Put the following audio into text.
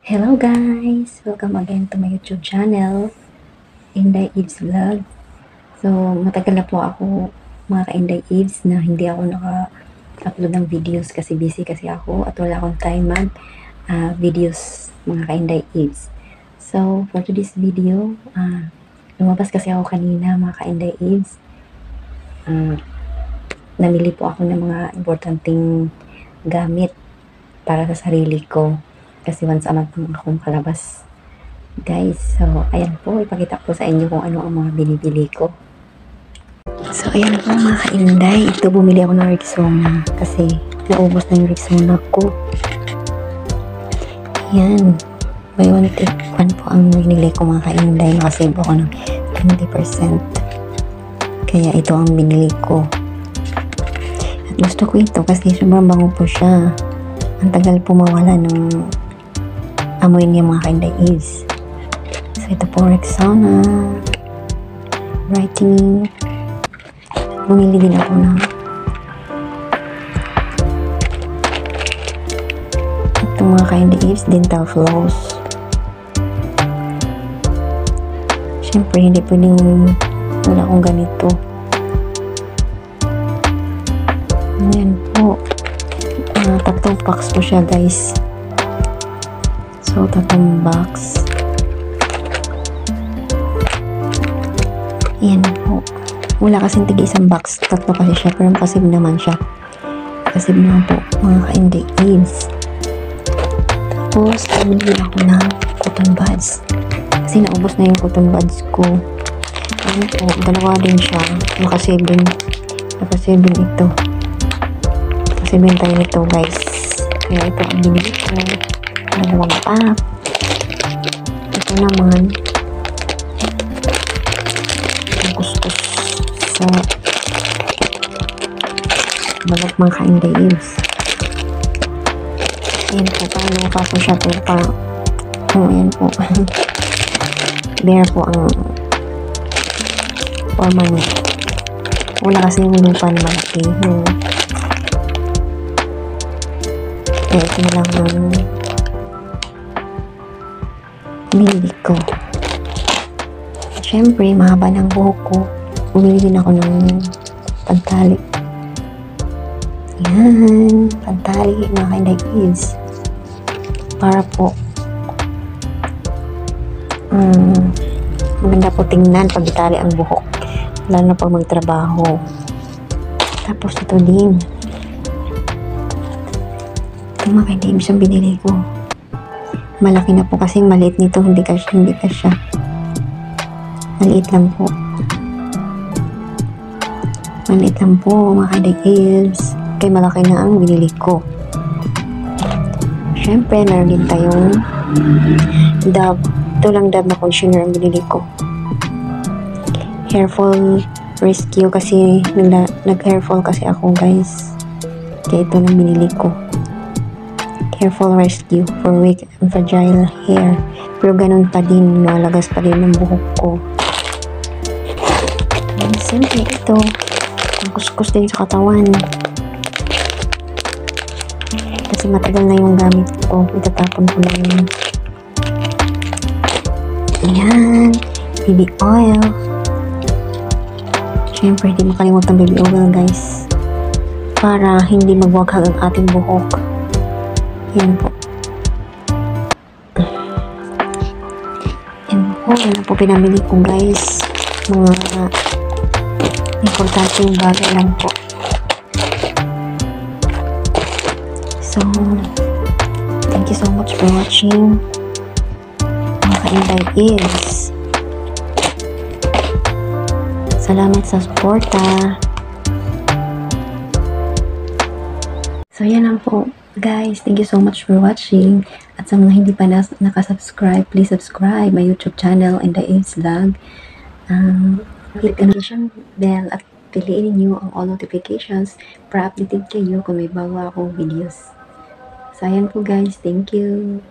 Hello guys! Welcome again to my YouTube channel, Inday Eves Vlog. So, matagal na po ako mga ka-Inday Eves na hindi ako naka-upload ng videos kasi busy kasi ako at wala akong time mag videos mga ka-Inday Eves. So, for today's video, lumabas kasi ako kanina mga ka-Inday Eves. Namili po ako ng mga importanteng gamit para sa sarili ko. Kasi once a month akong kalabas. Guys, so ayan po, ipakita ko sa inyo kung ano ang mga binibili ko. So ayan po mga ka-Inday, ito bumili ako ng Rexona kasi naubos na yung Rexona ko. Ayan, buy one take one po ang binili ko mga ka-Inday. Nakasave ako ng 20%. Kaya ito ang binili ko. At gusto ko ito kasi sobrang bango po siya. Ang tagal po mawala ng amoy niya mga ka-Inday Eves. So ito po Rexona Brightening. Bumili din ako ng ito mga ka-Inday Eves Dental Floss. Syempre hindi pwedeng wala akong ganito. Ayan po. Tatlong packs po siya guys. So, tatlong box. Ayan po. Wala kasing tig isang box. Tatlo kasi siya. Pero makasib naman siya. Makasib naman po mga ka-Inday Eves. Tapos, bumili ako ng cotton buds. Kasi naubos na yung cotton buds ko. Ayan po. Dalawa din siya. Makasib din. Makasib din ito. Makasib din tayo nito guys. Kaya ito ang binili ko. Dalawang pack. Ito naman ang kuskus sa balat mga ka-Inday Eves. Ayan po, paano pa po siya po pa. Ayan po. There po ang forma niya. Wala kasi yung lupa na malaki. Kaya ito na lang ang binili ko. Siyempre, mahaba ng buhok ko. Bumili din ako ng pantali. Yan. Pantali, mga ka-Inday Eves. Para po maganda po tingnan pag itali ang buhok. Lalo na pag magtrabaho. Tapos ito din. Ito mga ka-Inday Eves ang binili ko. Malaki na po kasi maliit nito, hindi ka siya. Maliit lang po. Maliit lang po mga ka-Inday Eves. Kaya malaki na ang binili ko. Syempre, meron din tayong Dove. Ito lang Dove na conditioner ang binili ko. Hairfall Rescue kasi nag-hairfall kasi ako guys. Kaya ito lang binili ko. Hairfall Rescue for weak and fragile hair. Pero ganun pa din, malagas pa din ng buhok ko. And siyempre ito, ang kuskus din sa katawan. Kasi matagal na yung gamit ko. Itatapon ko na yun. Ayan, baby oil. Siyempre, di makalimutan baby oil guys. Para hindi magwaghag ang ating buhok. Yan po. Yan po. Yan po pinamili ko guys. Mga importanteng bagay lang po. So, thank you so much for watching. Mga ka-Inday Eves. Salamat sa suporta. So, yan lang po. Guys, thank you so much for watching. At sa mga hindi pa nakasubscribe, please subscribe my YouTube channel, Inday Eves Vlog. Click the notification bell at piliin niyo ang all notifications para updated kayo kung may bago akong videos. So, ayan po guys. Thank you.